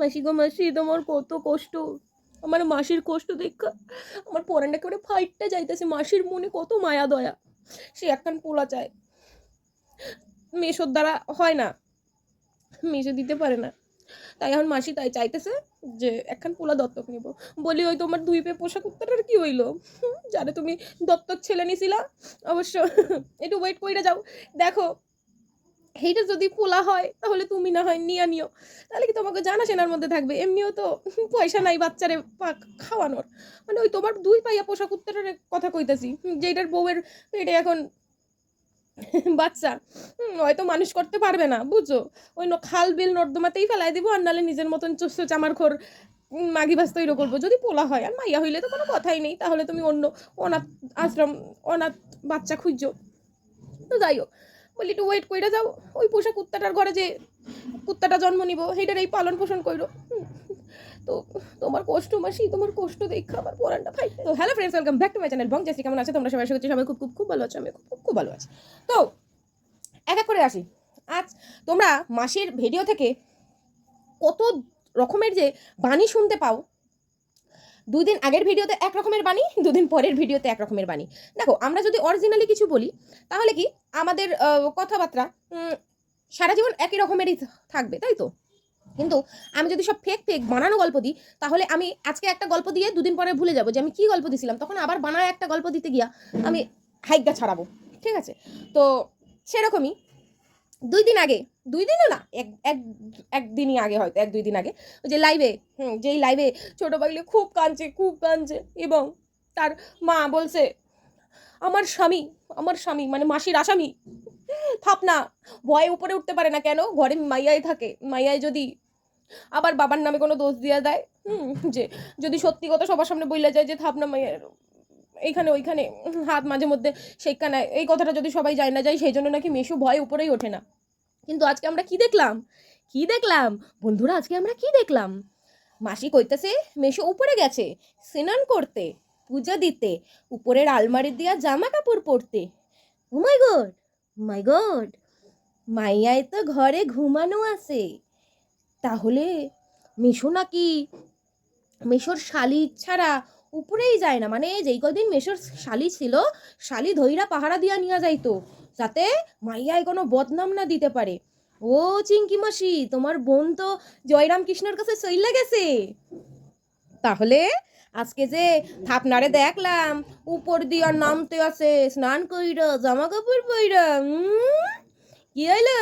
মাসি গো মাসি, তোমার কত কষ্ট। আমার মাসির কষ্ট দেখা আমার পরানটা করে ফাইটটা যাইতেছে। মাসির মনে কত মায়া দয়া, সে একখান পোলা চায়, মেশোর দ্বারা হয় না, মেশো দিতে পারে না। তাই এখন মাসি তাই চাইতেছে যে একখান পোলা দত্তক নিব। বলি ওই তোমার দুই পে পোষা কুত্তাটার কি হইলো, যারে তুমি দত্তক ছেলে নিছিলা? অবশ্য একটু ওয়েট কইরা যাও, দেখো এইটা যদি পোলা হয় তাহলে তুমি না হয় নিয়ে নিও, তাহলে কি তোমাকে জানাশোনার মধ্যে থাকবে। এমনিও তো পয়সা নাই বাচ্চারে খাওয়ানোর। মানে ওই তোমার দুই পাইয়া পোষা কুত্তাটার কথা কইতাছি, যেটার বউয়ের পেটে এখন বাচ্চা, হয়তো মানুষ করতে পারবে না, বুঝছো? ওই খাল বিল নর্দমাতেই ফেলাই দিব, আর নাহলে নিজের মতন চুস্ত চামার খোর মাগি বাস তৈরি করবো যদি পোলা হয়। আর মাইয়া হইলে তো কোনো কথাই নেই, তাহলে তুমি অন্য অনাথ আশ্রম, অনাথ বাচ্চা খুঁজছো। তো যাই হোক, বলি একটু ওয়েট কইরা যাও, ওই পোষা কুত্তাটার ঘরে যে কুত্তাটা জন্ম নিব সেইটার এই পালন পোষণ করো। তো তোমার কষ্ট মাসি, তোমার কষ্ট দেখা আমার পরানটা ভাই। তো hello friends, welcome back to my channel Bong JC. কেমন আছে তোমরা সবাই? আশা করছি সবাই খুব খুব খুব ভালো আছো, আমি খুব খুব ভালো আছি। তো এক এক করে আসি। আজ তোমরা মাসির ভিডিও থেকে কত রকমের যে বাণী শুনতে পাও। দুদিন আগের ভিডিওতে এক রকমের বাণী, দুদিন পরের ভিডিওতে এক রকমের বাণী। দেখো, আমরা যদি অরিজিনালি কিছু বলি তাহলে কি আমাদের কথাবার্তা সারা জীবন একই রকমেরই থাকবে, তাই তো? কিন্তু আমি যদি সব ফেক ফেক বানানো গল্প দিই, তাহলে আমি আজকে একটা গল্প দিয়ে দুদিন পরে ভুলে যাবো যে আমি কি গল্প দিছিলাম, তখন আবার বানায় একটা গল্প দিতে গিয়া আমি হাইগা ছাড়াবো। ঠিক আছে? তো সেরকমই দুই দিন আগে, দুই দিনও না, একদিনই আগে, হয়তো এক দুই দিন আগে, ওই যে লাইভে, যেই লাইভে ছোট পাগলি খুব কাঁদছে, খুব কাঁদছে, এবং তার মা বলছে আমার স্বামী, আমার স্বামী মানে মাসির আসামি থাপনা ভয়ে উপরে উঠতে পারে না কেন, ঘরে মাইয়াই থাকে, মাইয়াই যদি আবার বাবার নামে কোনো দোষ দিয়া দেয়, যে যদি সত্যি কথা সবার সামনে বইলা যায় যে থাপনা মাইয়ার এইখানে ওইখানে হাত মাঝে মধ্যে সেইখানে, এই কথাটা যদি সবাই যায় না যায়, সেই জন্য নাকি মেশু ভয় উপরেই ওঠে না। কিন্তু আজকে আমরা কি দেখলাম, কি দেখলাম বন্ধুরা, আজকে আমরা কি দেখলাম? মাসি কইতেছে মেশো উপরে গেছে স্নান করতে, পূজা দিতে, উপরের আলমারি দিয়া জামা কাপড় পরতে। ও মাই গড, মাই গড, মাইয়ায় তো ঘরে ঘুমানো আছে। তাহলে মেশো নাকি মেশোর শালি ছাড়া উপরেই যায় না, মানে যেই কদিন মেশোর শালি ছিল, শালি ধইরা পাহারা দিয়া নিয়ে যাইতো, যাতে মাইয়ায় কোনো বদনাম না দিতে পারে। ও চিঙ্কি মাসি, তোমার বোন তো জয়রাম কৃষ্ণের কাছে চইলা গেছে। তাহলে আজকে যে থাপনারে দেখলাম উপর দিয়া নামতে আছে স্নান কইরা জামা কাপড় পইরা, কি হইলো?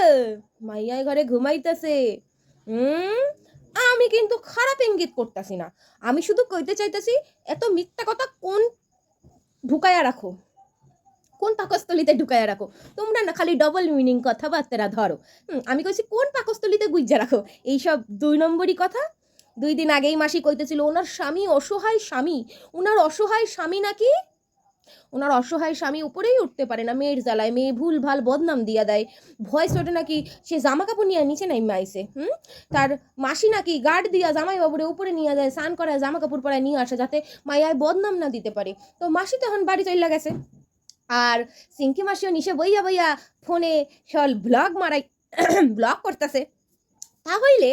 মাইয়াই ঘরে ঘুমাইতেছে। আমি কিন্তু খারাপ ইঙ্গিত করতেছি না, আমি শুধু কইতে চাইতেছি এত মিথ্যা কথা কোন ঢুকায়া রাখো, কোন পাকস্থলিতে ঢুকায়া রাখো। তোমরা না খালি ডবল মিনিং কথাবার্তা ধরো। আমি কইছি কোন পাকস্থলিতে গুইজা রাখো এইসব দুই নম্বরই কথা। দুই দিন আগেই মাসি কইতেছিল ওনার স্বামী অসহায় স্বামী, ওনার অসহায় স্বামী নাকি, ওনার অসহায় স্বামী উপরেই উঠতে পারে না, মেয়ের জ্বালায় মেয়ে ভুল ভাল বদনাম দিয়া দেয়, ভয়েস ওঠে নাকি সে জামা কাপড় নিয়ে নিচে নাইমা আইছে। তার মাসি নাকি গার্ড দিয়া জামাই বাবুরে উপরে নিয়ে যায়, স্নান করায় জামা কাপড় পরায় নিয়ে আসে যাতে মাইয়ায় বদনাম না দিতে পারে। তো মাসি তো এখন বাড়ি চইলা গেছে, আর সিঙ্কি মাসিও নিশে বইয়া বইয়া ফোনে সল ব্লগ মারাই ব্লগ করতেছে। তাহলে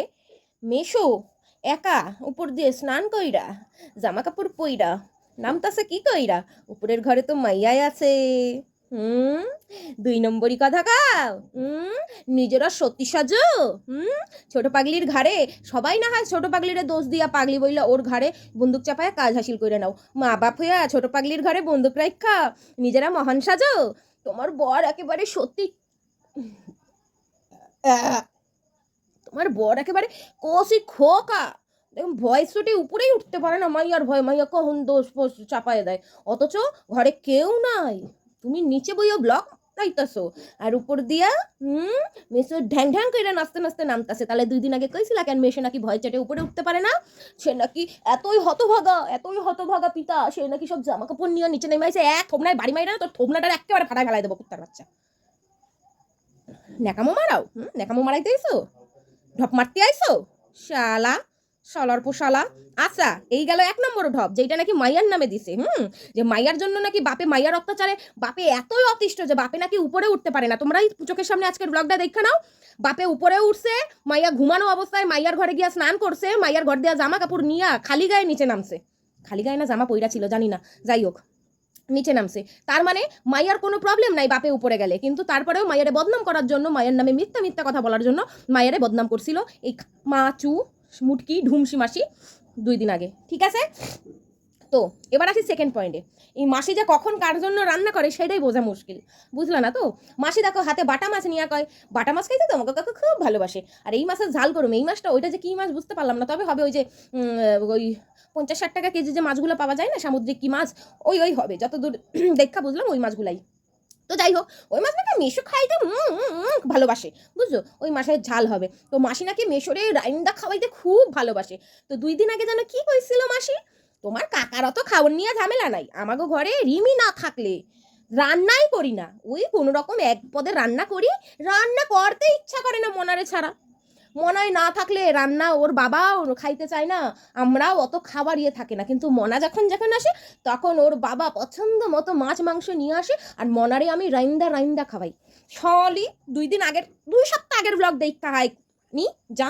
মেশো একা উপর দিয়ে স্নান কইরা জামা কাপড় পইরা নামতাছে কি কইরা? উপরের ঘরে তো মাইয়াই আছে। দুই নম্বরই কথা কাও। নিজেরা সত্যি সাজো। ছোট পাগলির ঘাড়ে সবাই না হয় ছোট পাগলিরে দোষ দিয়া পাগলি বইলা ওর ঘাড়ে বন্দুক চাপায়া কাজ হাসিল করে নাও, মা বাপ হইয়া ছোট পাগলির ঘাড়ে বন্দুক রাখা নিজেরা মহান সাজো। তোমার বর একেবারে সত্যি, তোমার বর একেবারে কষি খোকা, দেখুন ভয় ছুটে উপরেই উঠতে পারে না, মাইয়ার ভয়, মাইয়া কখন দোষ ফোষ চাপায় দেয়, অথচ ঘরে কেউ নাই, তুমি নিচে বইয়া ব্লক লাইতাছো, আর উপর দিয়া মেসো ঢ্যাং ঢ্যাং করে নাচতে নাচতে নামতাছে। তাহলে দুই দিন আগে কইছিলা কেন মেসে নাকি ভয় চেটে উপরে উঠতে পারে না? সে নাকি এতই হতভাগা পিতা, সে নাকি সব জামা কাপড় নিয়ে নিচে নেমে আইছে, এক থোবনায় বাড়ি মাইরা না তোর থোবনাটার একেবারে ফাটায় ফেলাই দেবো কুত্তার বাচ্চা। ন্যাকামো মারাও, ন্যাকামো মারাইতে আইছো, ঢপ মারতে আইছো শালা। শালার পোশালা। আচ্ছা, এই গেল ১ নম্বর ঢপ, যেটা নাকি মাইয়ার নামে দিছে। যে মাইয়ার জন্য নাকি বাপে মাইয়ার অত্যাচারে বাপে এতই অতিষ্ঠ যে বাপে নাকি উপরে উঠতে পারে না। তোমরাই চোখের সামনে আজকের ব্লগটা দেখে নাও। বাপে উপরে উঠছে, মাইয়া ঘুমানো অবস্থায় মাইয়ার ঘরে গিয়া স্নান করছে, মাইয়ার ঘর দিয়া জামা কাপড় নিয়া খালি গায়ে নিচে নামছে। খালি গায়ে না জামা পইরা ছিল জানি না, যাই হোক নিচে নামছে। তার মানে মাইয়ার কোনো প্রবলেম নাই বাপে উপরে গেলে, কিন্তু তারপরেও মাইয়ারে বদনাম করার জন্য, মায়ের নামে মিথ্যা মিথ্যা কথা বলার জন্য মাইয়ারে বদনাম করছিল এই মাচু মুটকি ঢুমসি মাসি 2 দিন আগে। ঠিক আছে, তো এবার আসি সেকেন্ড পয়েন্টে। এই মাসি যে কখন কার জন্য রান্না করে সেটাই বোঝা মুশকিল, বুঝলা না তো? মাসি দেখো হাতে বাটা মাছ নিয়ে কয় বাটা মাছ খাইতে তো আমাকে কাকা খুব ভালোবাসে, আর এই মাছের ঝাল করুম, এই মাছটা ওইটা যে কী মাছ বুঝতে পারলাম না, তবে হবে ওই যে ওই 50-60 টাকা কেজি যে মাছগুলো পাওয়া যায় না, সামুদ্রিক কি মাছ, ওই হবে, যতদূর দেখা বুঝলাম ওই মাছগুলাই। তো যাই হোক, ওই মাছ নাকি মেশো খাইতে ভালোবাসে, বুঝছো? ওই মাছের ঝাল হবে। তো মাসি নাকি মেশোরে রাইন্দা খাওয়াইতে খুব ভালোবাসে। তো 2 দিন আগে যেন কি কইছিল মাসি, তোমার কাকার অত খাওয়ার নিয়ে ঝামেলা নাই, আমাগো ঘরে রিমি না থাকলে রান্নাই করি না, ওই কোনো রকম এক পদে রান্না করি, রান্না করতে ইচ্ছা করে না মনারে ছাড়া। মনায় না থাকলে রান্না ওর বাবা ওর খাইতে চায় না, আমরাও অত খাবার ইয়ে থাকে না, কিন্তু মনা যখন যখন আসে তখন ওর বাবা পছন্দ মতো মাছ মাংস নিয়ে আসে, আর মনারে আমি রাইন্দা রাইন্দা খাওয়াই। সলি 2 দিন আগের 2 সপ্তাহ আগের ব্লগ দেখা হয় নি যা,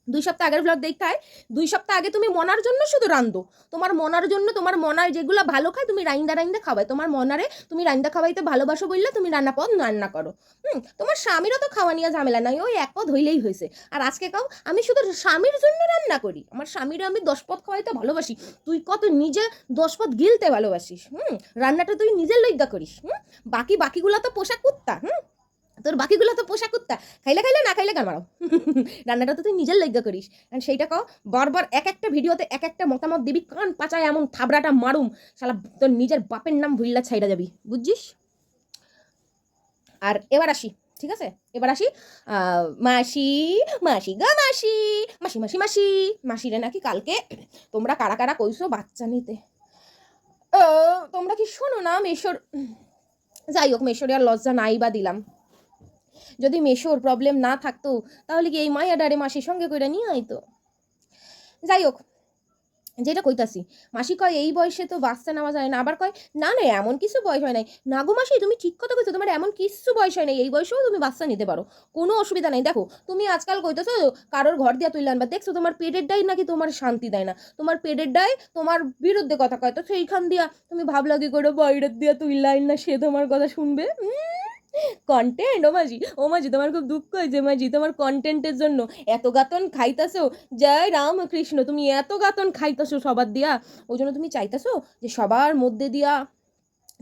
2 সপ্তাহ আগের ব্লগ দেখতে হয়। 2 সপ্তাহ আগে তুমি মনার জন্য শুধু রান্ধো, তোমার মনার জন্য, তোমার মনার যেগুলো ভালো খায় তুমি রাইন্দা রাইন্দা খাওয়াই, তোমার মনারে তুমি রাইন্দা খাওয়াইতে ভালোবাসো বললে তুমি রান্না করো। তোমার স্বামীরও তো খাওয়া নিয়ে ঝামেলা নাই, ওই 1 পদ হইলেই হয়েছে। আর আজকে কাও আমি শুধু স্বামীর জন্য রান্না করি, আমার স্বামীরও আমি 10 পদ খাওয়াইতে ভালোবাসি। তুই কত নিজে 10 পদ গিলতে ভালোবাসিস, রান্নাটা তুই নিজের লইগা করিস, বাকিগুলো তো পোষা কুত্তা, তোর বাকিগুলো তো পোষা কুত্তা, খাইলে খাইলে না খাইলে গান মারাও। রান্নাটা তো তুই নিজের লজ্ঞা করিস, কারণ সেইটা কও বারবার এক একটা ভিডিওতে এক একটা মতামত দিবি, কান পাচায় এমন থাবড়াটা মারুম শালা তোর নিজের বাপের নাম ভুইল্লা ছাইড়া যাবি, বুঝছিস? আর এবার আসি, ঠিক আছে, এবার আসি মাসি মাসি গা মাসি মাসি মাসি মাসি মাসিরে নাকি কালকে তোমরা কারা কারা কইছো বাচ্চা নিতে। তোমরা কি শোনো না মেশোর, যাই হোক মেশোরে আর লজ্জা নাই বা দিলাম, যদি মেশোর প্রবলেম না থাকতো তাহলে কি এই মায়া ডারে মাসির সঙ্গে কইরা নিয়ে আইতো। যাই হোক, যেটা কইতাছি, মাসি কয় এই বয়সে তো বাচ্চা নেওয়া যায় না, আবার কয় না না এমন কিছু বয়স হয় নাই। না গো মাসি তুমি ঠিক কথা কইছো, তোমার এমন কিছু বয়স হয় নাই, এই বয়সেও তুমি বাচ্চা নিতে পারো, কোনো অসুবিধা নাই। দেখো তুমি আজকাল কইতেছো কারোর ঘর দিয়া তুইলে আনবা, দেখছো তোমার পেটের ডাই নাকি তোমার শান্তি দেয় না, তোমার পেটের ডাই তোমার বিরুদ্ধে কথা কয়, তো সেইখান দিয়া তুমি ভাবলাগি করে বাইরের দিয়া তুইলে আইন না, সে তোমার কথা শুনবে। কন্টেন্ট, ও মাঝি তোমার খুব দুঃখ হয়েছে মাঝি, তোমার কন্টেন্টের জন্য এত গাতন খাইতাছো, জয় রামকৃষ্ণ, তুমি এত গাতন খাইতাছো সবার দিয়া, ওই জন্য তুমি চাইতাছো যে সবার মধ্যে দিয়া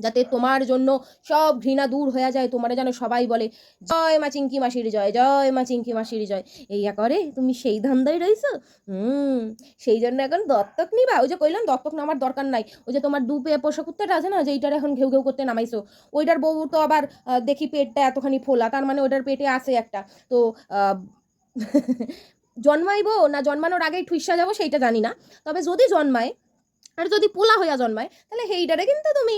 যাতে তোমার জন্য সব ঘৃণা দূর হয়ে যায়, তোমার যেন সবাই বলে জয় মা চিঙ্কি মাসির জয়, জয় মা চিঙ্কি মাসির জয়, এইয়া করে তুমি সেই ধান্দায় রইছো। সেই জন্য এখন দত্তক নিবা, ওই যে কইলাম দত্তক নামার দরকার নাই, ওই যে তোমার দুপে পোষা কুত্তাটা আছে না, যেইটার এখন ঘেউ ঘেউ করতে নামাইছো, ওইটার বউ তো আবার দেখি পেটটা এতখানি ফোলা, তার মানে ওইটার পেটে আছে একটা, তো জন্মাইবো না জন্মানোর আগেই ঠুইসা যাবো সেইটা জানি না, তবে যদি জন্মায় আর যদি পোলা হইয়া জন্মায় তাহলে সেইটারে কিন্তু তুমি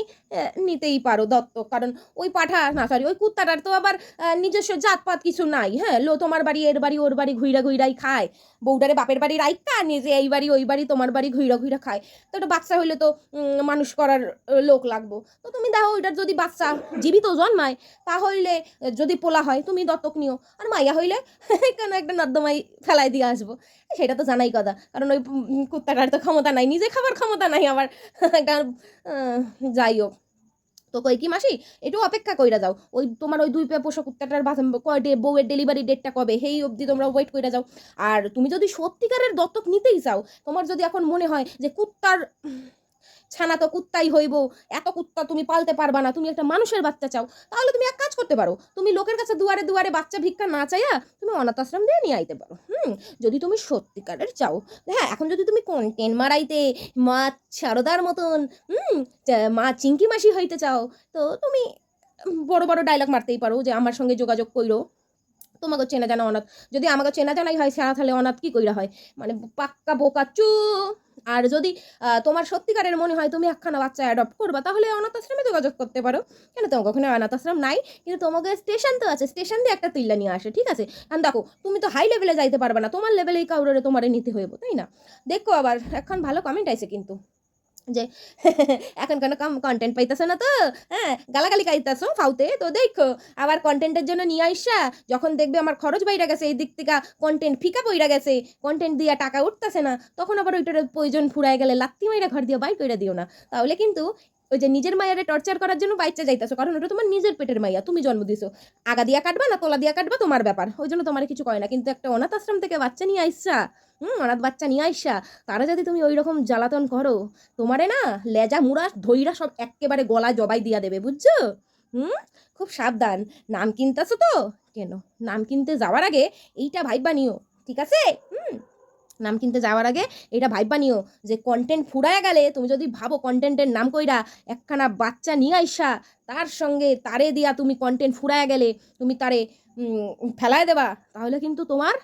নিতেই পারো দত্তক, কারণ ওই পাঠা না সরি ওই কুত্তাটার তো আবার নিজস্ব জাতপাত কিছু নাই, হ্যাঁ লো তোমার বাড়ি এর বাড়ি ওর বাড়ি ঘুইরা ঘুইরাই খায়, বউটারে বাপের বাড়ি রাইকা নিজে এই বাড়ি ওই বাড়ি তোমার বাড়ি ঘুইরা ঘুইরা খায়, তো একটা বাচ্চা হইলে তো মানুষ করার লোক লাগবো, তো তুমি দেখো ওইটার যদি বাচ্চা জীবিত জন্মায় তাহলে যদি পোলা হয় তুমি দত্তক নিও, আর মাইয়া হইলে কেন একটা নর্দমাই ফেলাই দিয়ে আসবো, সেটা তো জানাই কথা, কারণ ওই কুত্তাটার তো ক্ষমতা নাই, নিজে খাবার ক্ষমতা নাই আবার। যাই হোক, তো কই কি মাসি একটু অপেক্ষা কইরা যাও, ওই তোমার ওই 2 পোষা কুত্তাটার বউয়ের ডেলিভারি ডেটটা কবে সেই অবধি তোমরা ওয়েট কইরা যাও। আর তুমি যদি সত্যিকারের দত্তক নিতেই চাও, তোমার যদি এখন মনে হয় যে কুত্তার ছানা তো কুত্তাই হইব, এত কুত্তা তুমি পালতে পারবা না, তুমি একটা মানুষের বাচ্চা চাও, তাহলে তুমি এক কাজ করতে পারো, তুমি লোকের কাছে দুয়ারে দুয়ারে বাচ্চা ভিক্ষা না চাইয়া তুমি অনাথ আশ্রম দিয়ে নিয়ে আইতে পারো। যদি তুমি সত্যিকারের চাও, হ্যাঁ এখন যদি তুমি কন্টেন্ট মারাইতে মা শারদার মতন মা চিঙ্কি মাসি হইতে চাও, তো তুমি বড় বড় ডায়লগ মারতেই পারো যে আমার সঙ্গে যোগাযোগ কইরো, তোমাকে চেনা জানা অনাথ, যদি আমাকে চেনা জানাই হয় সারা তাহলে অনাথ কি কইরা হয়, মানে পাক্কা বোকা চু। আর যদি তোমার সত্যিকারের মনে হয় তুমি একখানা বাচ্চা অ্যাডপ্ট করবা, তাহলে অনাথ আশ্রমে যোগাযোগ করতে পারো। কেন, তোমাকে ওখানে অনাথ আশ্রম নাই, কিন্তু তোমাকে স্টেশন তো আছে, স্টেশন দিয়ে একটা তুইলা নিয়ে আসে, ঠিক আছে। কারণ দেখো তুমি তো হাই লেভেলে যাইতে পারবে না, তোমার লেভেলেই কাউরে তোমারে নিতে হইব, তাই না। দেখো আবার এখন ভালো কমেন্ট আইছে কিন্তু যে এখন কেন কন্টেন্ট পাইতেছে না তো, হ্যাঁ গালাগালি খাইতেছো ফাউতে, তো দেখো আবার কন্টেন্টের জন্য নিয়ে আইসা যখন দেখবে আমার খরচ বাইরা গেছে, এই দিক থেকে কন্টেন্ট ফিকা পইরা গেছে, কন্টেন্ট দিয়া টাকা উঠতেছে না, তখন আবার ওইটার প্রয়োজন ফুরায় গেলে লাত্তি মাইরা ঘর দিয়ে বাইর কইরা দিও না, তাহলে কিন্তু ওই যে নিজের মায়েরে টর্চার করার জন্য বাচ্চা যাইতেছো, কারণ ওটা তোমার নিজের পেটের মাইয়া, তুমি জন্ম দিছো, আগা দিয়া কাটবা না তোলা দিয়া কাটবা তোমার ব্যাপার, ওই জন্য তোমার কিছু কয় না। কিন্তু একটা অনাথ আশ্রম থেকে বাচ্চা নিয়ে আইসা, অনাথ বাচ্চা নিয়ে আইসা তারা যদি তুমি ওই রকম জ্বালাতন করো, তোমারে না লেজা মুড়া ধইরা সব একেবারে গলায় জবাই দিয়া দেবে, বুঝছো। খুব সাবধান, নাম কিনতেছো তো, কেন নাম কিনতে যাওয়ার আগে এইটা ভাইবা নিও, ঠিক আছে। নাম কিনতে যাওয়ার আগে এটা ভাইবা নিও যে কন্টেন্ট ফুরায়া গেলে, তুমি যদি ভাবো কন্টেন্টের নাম কইরা একখানা বাচ্চা নিয়ে আইসা তার সঙ্গে তারে দিয়া তুমি কন্টেন্ট ফুরায়া গেলে তুমি তারে ফেলায় দেবা, তাহলে কিন্তু তোমার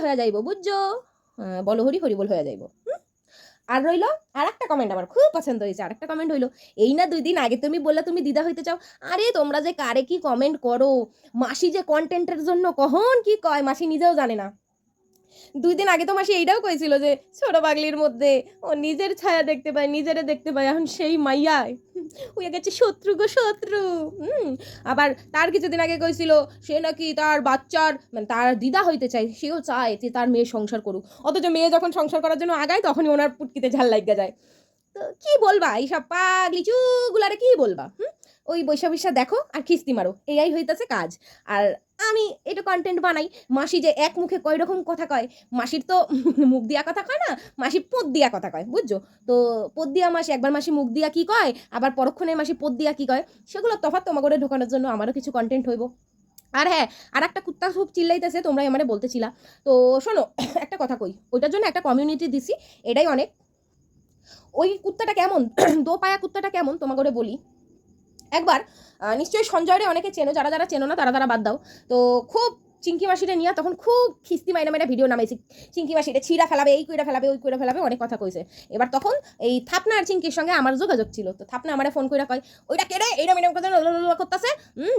হয়ে যাইব, বুঝছো। বলো হরি হরি বল হয়ে যাইব। আর রইলো আর একটা কমেন্ট আমার খুব পছন্দ হয়েছে, আর একটা কমেন্ট হইলো, এই না 2 দিন আগে তুমি বললে তুমি দিদা হইতে চাও, আরে তোমরা যে কারে কি কমেন্ট করো, মাসি যে কন্টেন্টের জন্য কখন কি কয় মাসি নিজেও জানে না। 2 দিন আগে তো মাসি এইটাও কইছিল যে ছোট পাগলির মধ্যে ও নিজের ছায়া দেখতে পায়, নিজেরে দেখতে পায়, এখন সেই মাইয়ায় হয়ে গেছে শত্রু গো শত্রু। আবার তার কিছুদিন আগে কইছিল সে নাকি তার বাচ্চার মানে তার দিদা হইতে চায়, সেও চায় যে তার মেয়ে সংসার করুক, অথচ মেয়ে যখন সংসার করার জন্য আগায় তখনই ওনার পুটকিতে ঝাল লাগা যায়। তো কি বলবা এইসব পাগলি চুগুলারে, কি বলবা। ওই বৈশা বৈশা দেখো আর খিস্তি মারো, এই হইতেছে কাজ। আর আমি এটা কন্টেন্ট বানাই, মাসি যে এক মুখে কয় রকম কথা কয়, মাসির তো মুখ দিয়া কথা কয় না, মাসি পদ দিয়া কথা কয়, বুঝছো। তো পদ দিয়া মাসি, একবার মাসি মুখ দিয়া কি কয়, আবার পরক্ষণে মাসি পদ দিয়া কি কয়, সেগুলো তফাৎ তোমাকে ঢোকানোর জন্য আমারও কিছু কন্টেন্ট হইব। আর হ্যাঁ, আর একটা কুত্তা খুব চিল্লাইতেছে, তোমরা আমারে বলতেছিলা, তো শোনো একটা কথা কই, ওইটার জন্য একটা কমিউনিটি দিছি, এটাই অনেক। ওই কুত্তাটা কেমন, দোপায়া কুত্তাটা কেমন তোমাকে বলি। একবার নিশ্চয়ই সঞ্জয়রে অনেকে চেনো, যারা যারা চেনো না তারা তারা বাদ দাও। তো খুব চিঙ্কি মাসিরে নিয়ে তখন খুব খিস্তি মাইনা মাইনা ভিডিও নামাইছি, চিঙ্কি মাসিরে ছিঁড়া ফেলাবে, এই কইরা ফেলাবে, ওই কইরা ফেলাবে, অনেক কথা কইছে। এবার তখন এই থাপনা আর চিঙ্কির সঙ্গে আমার যোগাযোগ ছিল, তো থাপনা আমারে ফোন কইরা কয় ওইটা কেড়ে এইটা মিনিমাম করতেছে,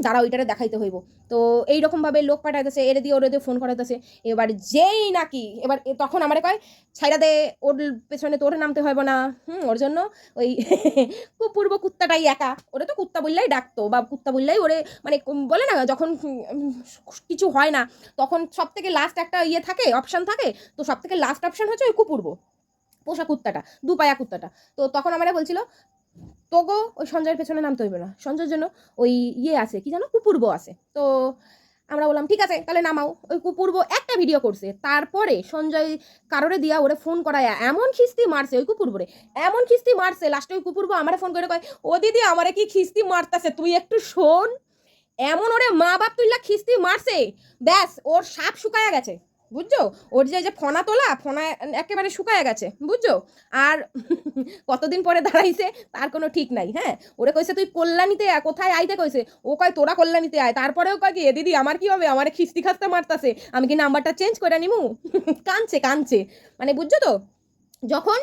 যারা ওইটারে দেখাইতে হইব। তো এইরকমভাবে লোক পাঠাইতেছে, এরে দিয়ে ওরে দিয়ে ফোন করাইতেছে। এবার যেই নাকি এবার তখন আমারে কয় ছাইরা দে, ওর পেছনে তোর নামতে হইব না, ওর জন্য ওই পূর্ব কুত্তাটাই একা, ওরে তো কুত্তা বললেই ডাকতো, বা কুত্তা বললেই ওরে মানে বলে না যখন কিছু হয় না তখন সব থেকে লাস্ট একটা ইয়ে থাকে, অপশান থাকে, তো সব থেকে লাস্ট অপশান হচ্ছে ওই কুপূর্ব পোষা কুত্তাটা, দুপায়া কুত্তাটা। তো তখন আমরা বলছিল তোগো ওই সঞ্জয়ের পেছনে নামতে হইবে না, সঞ্জয়ের জন্য ওই ইয়ে আছে কি জানো কুপূর্ব আছে। তো আমরা বললাম ঠিক আছে তাহলে নামাও। ওই কুপূর্ব একটা ভিডিও করছে, তারপরে সঞ্জয় কারোরে দিয়া ওরে ফোন করায় এমন খিস্তি মারছে ওই কুপূর্বরে, এমন খিস্তি মারছে, লাস্টে ওই কুপূর্ব আমারে ফোন করে কয় ও দিদি আমারে কি খিস্তি মারতাছে তুই একটু শোন। এমন ওরে মা বাপ তুইলা খিস্তি মারছে, ব্যাস ওর সাপ শুকায়া গেছে, বুঝছো। ওর যে ফনা তোলা ফনা একেবারে শুকায়া গেছে, বুঝছো। আর কতদিন পরে দাঁড়াইছে তার কোনো ঠিক নাই। হ্যাঁ, ওরে কইছে তুই কল্যাণীতে কোথায় আইতে কইছে, ও কয় তোরা কল্যাণীতে আয়, তারপরেও কয় কি দিদি আমার কি হবে, আমার খিস্তি খাস্তে মারতাছে, আমি কি নাম্বারটা চেঞ্জ করে নিমু। কানছে কানছে, মানে বুঝছো তো। যখন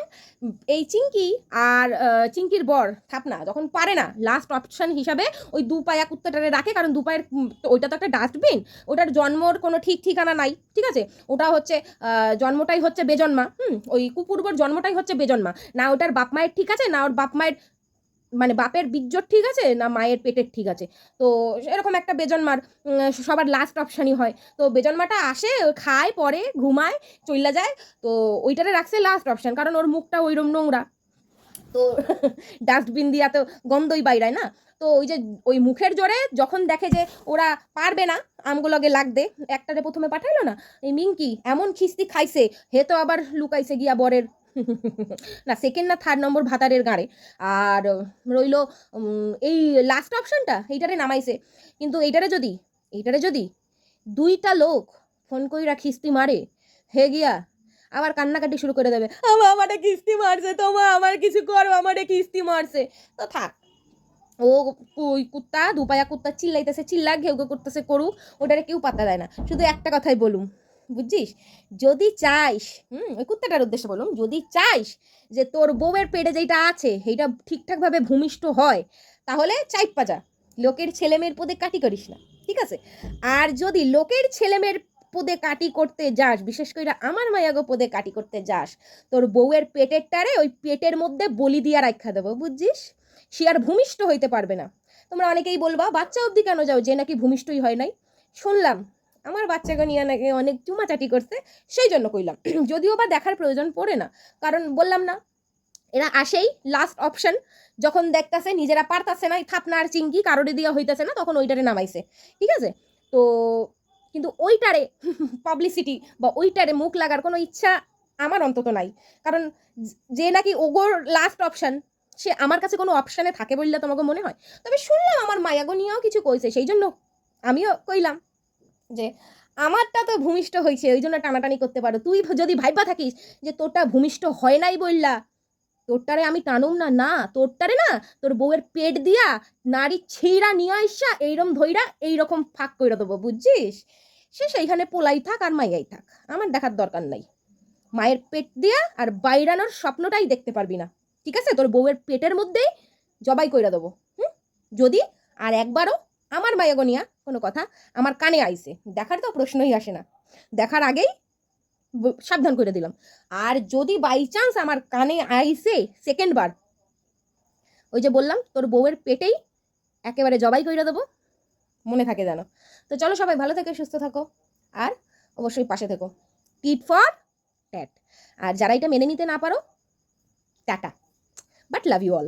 এই চিঙ্কি আর চিঙ্কির বর থাপনা যখন পারে না, লাস্ট অপশন হিসাবে ওই দুপায়া কুত্তাটারে রাখে, কারণ দুপায়ের ওইটা তো একটা ডাস্টবিন, ওটার জন্মর কোনো ঠিক ঠিকানা নাই, ঠিক আছে। ওটা হচ্ছে জন্মটাই হচ্ছে বেজন্মা, ওই কুকুরবর জন্মটাই হচ্ছে বেজন্মা, না ওটার বাপ মায়ের ঠিক আছে, না ওর বাপ মায়ের মানে বাপের বীর্যর ঠিক আছে, না মায়ের পেটের ঠিক আছে। তো এরকম একটা বেজন্মার সবার লাস্ট অপশানই হয়। তো বেজন্মাটা আসে খায় পরে ঘুমায় চইলা যায়, তো ওইটারে রাখছে লাস্ট অপশান, কারণ ওর মুখটা ওইরকম নোংরা, তো ডাস্টবিন দিয়া তো গন্ধই বাইরায় না। তো ওই যে ওই মুখের জোরে যখন দেখে যে ওরা পারবে না আমগুলোকে লাগতে, একটারে প্রথমে পাঠাইলো না এই মিঙ্কি, এমন খিস্তি খাইছে, হে তো আবার লুকাইছে গিয়া বরের না সেকেন্ড না থার্ড নম্বর ভাতারের গাড়ে। আর রইল এই লাস্ট অপশানটা এইটারে নামাইছে, কিন্তু এইটারে যদি 2টা লোক ফোন কইরা খিস্তি মারে, হে গিয়া আবার কান্নাকাটি শুরু করে দেবে, আমারে কিস্তি মারছে, তোমা আমার কিছু করো, আমারে কিস্তি মারছে। তো থাক, ও ওই কুত্তা দুপায়া কুত্তা চিল্লাইতেছে, চিল্লা ঘেউ ঘেউ করতেছে, করুক, ওটারে কেউ পাত্তা দেয় না। শুধু একটা কথাই বলুম, বুঝছিস, যদি চাইস, ওই কুত্তাটার উদ্দেশ্যে বলুম, যদি চাইস যে তোর বউয়ের পেটে যেটা আছে সেইটা ঠিকঠাকভাবে ভূমিষ্ঠ হয়, তাহলে চাইপ্পা যা, লোকের ছেলেমেয়ের পদে কাটি করিস না, ঠিক আছে? আর যদি লোকের ছেলেমেয়ের পদে কাটি করতে যাস, বিশেষ করে আমার মায়াগো পদে কাটি করতে যাস, তোর বউয়ের পেটের টারে ওই পেটের মধ্যে বলি দিয়া রাখা দেবো, বুঝছিস? সে আর ভূমিষ্ঠ হইতে পারবে না। তোমরা অনেকেই বলবা বাচ্চা অবধি কেন যাও, যে নাকি ভূমিষ্ঠই হয় নাই। শুনলাম আমার বাচ্চাকে নিয়ে নাকি অনেক চুমাচাটি করছে, সেই জন্য কইলাম। যদিও বা দেখার প্রয়োজন পড়ে না, কারণ বললাম না, এরা আসেই লাস্ট অপশন, যখন দেখতেছে নিজেরা পারতাছে না, থাপনা আর চিঙ্কি কারোরে দিয়া হইতেছে না, তখন ওইটারে নামাইছে, ঠিক আছে? তো কিন্তু ওইটারে পাবলিসিটি বা ওইটারে মুখ লাগার কোনো ইচ্ছা আমার অন্তত নাই। কারণ যে নাকি ওগোর লাস্ট অপশন, সে আমার কাছে কোনো অপশানে থাকে বললে তোমাকে মনে হয়? তবে শুনলাম আমার মায়াগো নিয়েও কিছু কইছে, সেই জন্য আমিও কইলাম যে আমারটা তো ভূমিষ্ঠ হয়েছে, ওই জন্য টানাটানি করতে পারো। তুই যদি ভাইবা থাকিস যে তোরটা ভূমিষ্ঠ হয় নাই বললা, তোরটারে আমি টানুম না, না তোরটারে না, তোর বউয়ের পেট দিয়া নারী ছিঁড়া নিয়ে আইসা এইরকম ধইরা এইরকম ফাঁক কইরা দেবো, বুঝছিস? সে সেইখানে পোলাই থাক আর মাইয়াই থাক, আমার দেখার দরকার নাই। মায়ের পেট দিয়া আর বাইরানোর স্বপ্নটাই দেখতে পারবি না, ঠিক আছে? তোর বউয়ের পেটের মধ্যেই জবাই কইরা দেবো। যদি আর একবারও আমার মায়াগনিয়া কোনো কথা আমার কানে আইছে, দেখার তো প্রশ্নই আসে না, দেখার আগেই সাবধান করে দিলাম। আর যদি বাই চান্স আমার কানে আইছে সেকেন্ড বার, ওই যে বললাম তোর বউয়ের পেটেই একেবারে জবাই কইরা দেবো, মনে থাকে যেন। তো চলো সবাই ভালো থেকে সুস্থ থাকো, আর অবশ্যই পাশে থেকো। Tit for tat. আর যারা এটা মেনে নিতে না পারো, ta ta, but love you all.